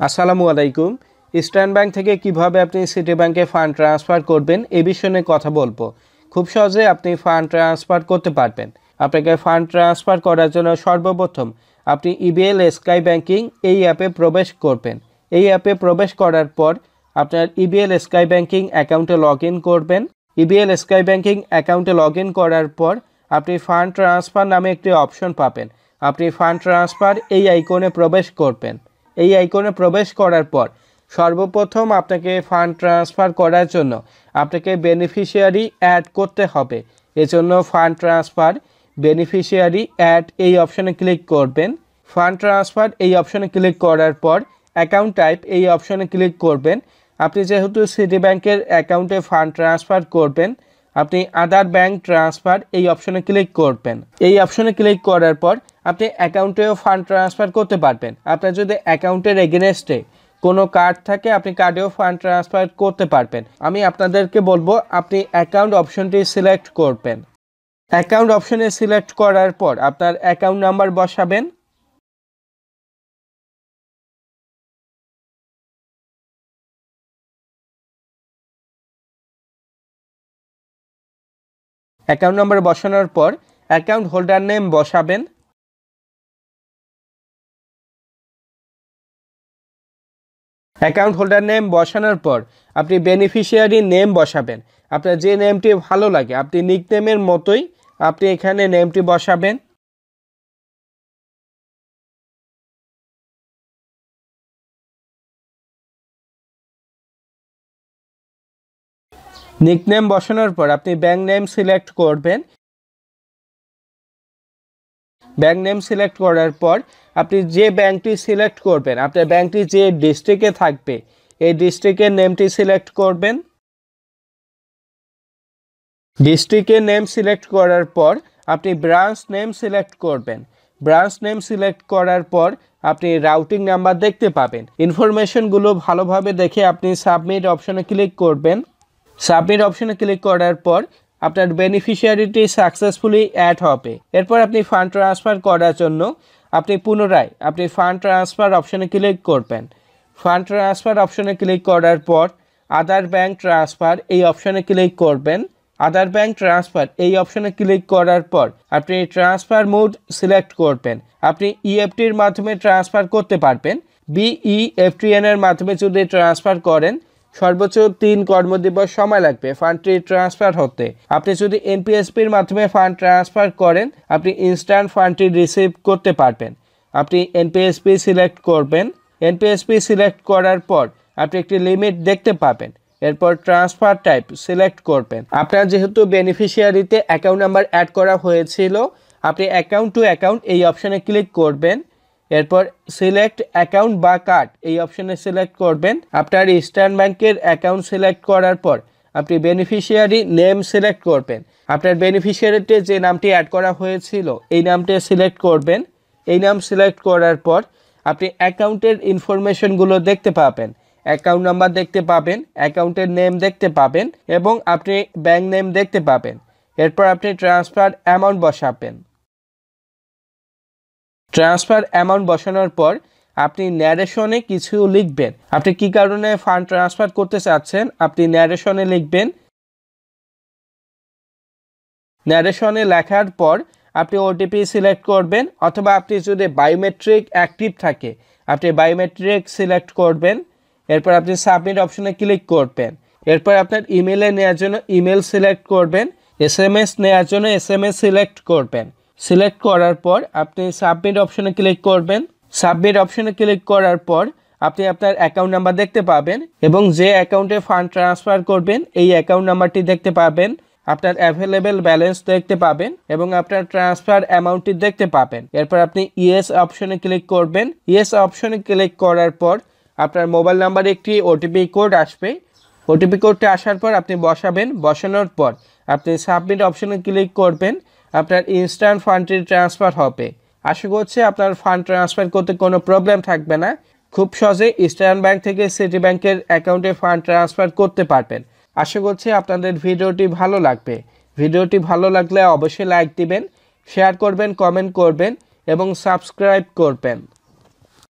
আসসালামু আলাইকুম। Eastern bank থেকে কিভাবে আপনি সিটি ব্যাংকে ফান্ড ট্রান্সফার করবেন এই বিষয়ে নিয়ে কথা বলবো। খুব সহজে আপনি ফান্ড ট্রান্সফার করতে পারবেন। আপনাকে ফান্ড ট্রান্সফার করার জন্য সর্বপ্রথম আপনি ইবিএল স্কাই ব্যাংকিং এই অ্যাপে প্রবেশ করবেন। এই অ্যাপে প্রবেশ করার পর আপনার ইবিএল স্কাই ব্যাংকিং অ্যাকাউন্টে লগ ইন করবেন। ইবিএল স্কাই ব্যাংকিং অ্যাকাউন্টে লগ ইন করার পর আপনি ফান্ড ট্রান্সফার নামে একটি অপশন পাবেন। আপনি ফান্ড ট্রান্সফার এই আইকনে প্রবেশ করবেন। এই আইকনে প্রবেশ করার পর সর্বপ্রথম আপনাকে ফান্ড ট্রান্সফার করার জন্য আপনাকে বেনিফিশিয়ারি অ্যাড করতে হবে। এজন্য ফান্ড ট্রান্সফার বেনিফিশিয়ারি অ্যাড এই অপশনে ক্লিক করবেন। ফান্ড ট্রান্সফার এই অপশনে ক্লিক করার পর অ্যাকাউন্ট টাইপ এই অপশনে ক্লিক করবেন। আপনি যেহেতু সিটি ব্যাংকের অ্যাকাউন্টে ফান্ড ট্রান্সফার করবেন, আপনি আদার ব্যাংক ট্রান্সফার এই অপশনে ক্লিক করবেন। এই অপশনে ক্লিক করার পর আপনি অ্যাকাউন্টেও ফান্ড ট্রান্সফার করতে পারবেন। আপনার যদি অ্যাকাউন্টের এগেনস্টে কোনো কার্ড থাকে আপনি কার্ডেও ফান্ড ট্রান্সফার করতে পারবেন। আমি আপনাদেরকে বলবো আপনি অ্যাকাউন্ট অপশনটি সিলেক্ট করবেন। অ্যাকাউন্ট অপশনে সিলেক্ট করার পর আপনার অ্যাকাউন্ট নাম্বার বসাবেন। অ্যাকাউন্ট নাম্বার বসানোর পর অ্যাকাউন্ট হোল্ডার নেম বসাবেন। অ্যাকাউন্ট হোল্ডার নেম বসানোর পর আপনি বেনিফিশিয়ারি নেম বসাবেন। আপনার যে নেমটি ভালো লাগে আপনি নিকনেমের মতোই আপনি এখানে নেমটি বসাবেন। নিকনেম বসানোর পর আপনি ব্যাংক নেম সিলেক্ট করবেন। ব্যাংক নেম সিলেক্ট করার পর আপনি যে ব্যাংকটি সিলেক্ট করবেন, আপনার ব্যাংকটি যে ডিস্ট্রিক্টে থাকবে এই ডিস্ট্রিক্টের নেমটি সিলেক্ট করবেন। ডিস্ট্রিক্টের নেম সিলেক্ট করার পর আপনি ব্রাঞ্চ নেম সিলেক্ট করবেন। ব্রাঞ্চ নেম সিলেক্ট করার পর আপনি রাউটিং নাম্বার দেখতে পাবেন। ইনফরমেশনগুলো ভালোভাবে দেখে আপনি সাবমিট অপশনে ক্লিক করবেন। সাবমিট অপশনে ক্লিক করার পর আপনার বেনিফিশিয়ারিটি সাকসেসফুলি অ্যাড হবে। এরপর আপনি ফান্ড ট্রান্সফার করার জন্য আপনি পুনরায় ফান্ড ট্রান্সফার অপশনে ক্লিক করবেন। ফান্ড ট্রান্সফার অপশনে ক্লিক করার পর আদার ব্যাংক ট্রান্সফার এই অপশনে ক্লিক করবেন। আদার ব্যাংক ট্রান্সফার এই অপশনে ক্লিক করার পর আপনি ট্রান্সফার মোড সিলেক্ট করবেন। আপনি ইএফটির মাধ্যমে ট্রান্সফার করতে পারবেন। বিইএফটিএন এর মাধ্যমে যদি ট্রান্সফার করেন সর্বোচ্চ 3 কর্মদিবস সময় লাগবে ফান্ডটি ট্রান্সফার হতে। আপনি যদি এনপিএসপির মাধ্যমে ফান্ড ট্রান্সফার করেন আপনি ইনস্ট্যান্ট ফান্ডটি রিসিভ করতে পারবেন। আপনি এনপিএসপি সিলেক্ট করবেন। এনপিএসপি সিলেক্ট করার পর আপনি একটি লিমিট দেখতে পাবেন। এরপর ট্রান্সফার টাইপ সিলেক্ট করবেন। আপনার যেহেতু বেনিফিশিয়ারিতে অ্যাকাউন্ট নাম্বার অ্যাড করা হয়েছিল আপনি অ্যাকাউন্ট টু অ্যাকাউন্ট এই অপশনে ক্লিক করবেন। এরপর সিলেক্ট অ্যাকাউন্ট বা কার্ড এই অপশনে সিলেক্ট করবেন। আপনার ইস্টার্ন ব্যাংকের অ্যাকাউন্ট সিলেক্ট করার পর আপনি বেনিফিশিয়ারি নেম সিলেক্ট করবেন। আপনার বেনিফিশিয়ারিতে যে নামটি অ্যাড করা হয়েছিল এই নামটি সিলেক্ট করবেন। এই নাম সিলেক্ট করার পর আপনি অ্যাকাউন্টের ইনফরমেশনগুলো দেখতে পাবেন। অ্যাকাউন্ট নাম্বার দেখতে পাবেন, অ্যাকাউন্টের নেম দেখতে পাবেন এবং আপনি ব্যাংক নেম দেখতে পাবেন। এরপর আপনি ট্রান্সফার অ্যামাউন্ট বসাবেন। ট্রান্সফার অ্যামাউন্ট বসানোর পর আপনি ন্যারেশনে কিছু লিখবেন। আপনি কি কারণে ফান্ড ট্রান্সফার করতে চাচ্ছেন আপনি ন্যারেশনে লিখবেন। ন্যারেশনে লেখার পর আপনি ওটিপি সিলেক্ট করবেন অথবা আপনি যদি বায়োমেট্রিক অ্যাক্টিভ থাকে আপনি বায়োমেট্রিক সিলেক্ট করবেন। এরপর আপনি সাবমিট অপশনে ক্লিক করবেন। এরপর আপনার ইমেলে নেওয়ার জন্য ইমেল সিলেক্ট করবেন। এসএমএস নেওয়ার জন্য এসএমএস সিলেক্ট করবেন। সিলেক্ট করার পর আপনি সাবমিট অপশনে ক্লিক করবেন। সাবমিট অপশনে ক্লিক করার পর আপনি আপনার অ্যাকাউন্ট নাম্বার দেখতে পাবেন এবং যে অ্যাকাউন্টে ফান্ড ট্রান্সফার করবেন এই অ্যাকাউন্ট নাম্বারটি দেখতে পাবেন। আপনার অ্যাভেলেবেল ব্যালেন্স দেখতে পাবেন এবং আপনার ট্রান্সফার অ্যামাউন্টটি দেখতে পাবেন। এরপর আপনি ইয়েস অপশনে ক্লিক করবেন। ইয়েস অপশনে ক্লিক করার পর আপনার মোবাইল নাম্বারে একটি ওটিপি কোড আসবে। ওটিপি কোডটি আসার পর আপনি বসাবেন। বসানোর পর আপনি সাবমিট অপশনে ক্লিক করবেন। আপনার ইনস্ট্যান্ট ফান্ডটি ট্রান্সফার হবে। আশা করছি আপনার ফান্ড ট্রান্সফার করতে কোনো প্রবলেম থাকবে না। খুব সহজে ইস্টার্ন ব্যাংক থেকে সিটি ব্যাংকের অ্যাকাউন্টে ফান্ড ট্রান্সফার করতে পারবেন। আশা করছি আপনাদের ভিডিওটি ভালো লাগবে। ভিডিওটি ভালো লাগলে অবশ্যই লাইক দিবেন, শেয়ার করবেন, কমেন্ট করবেন এবং সাবস্ক্রাইব করবেন।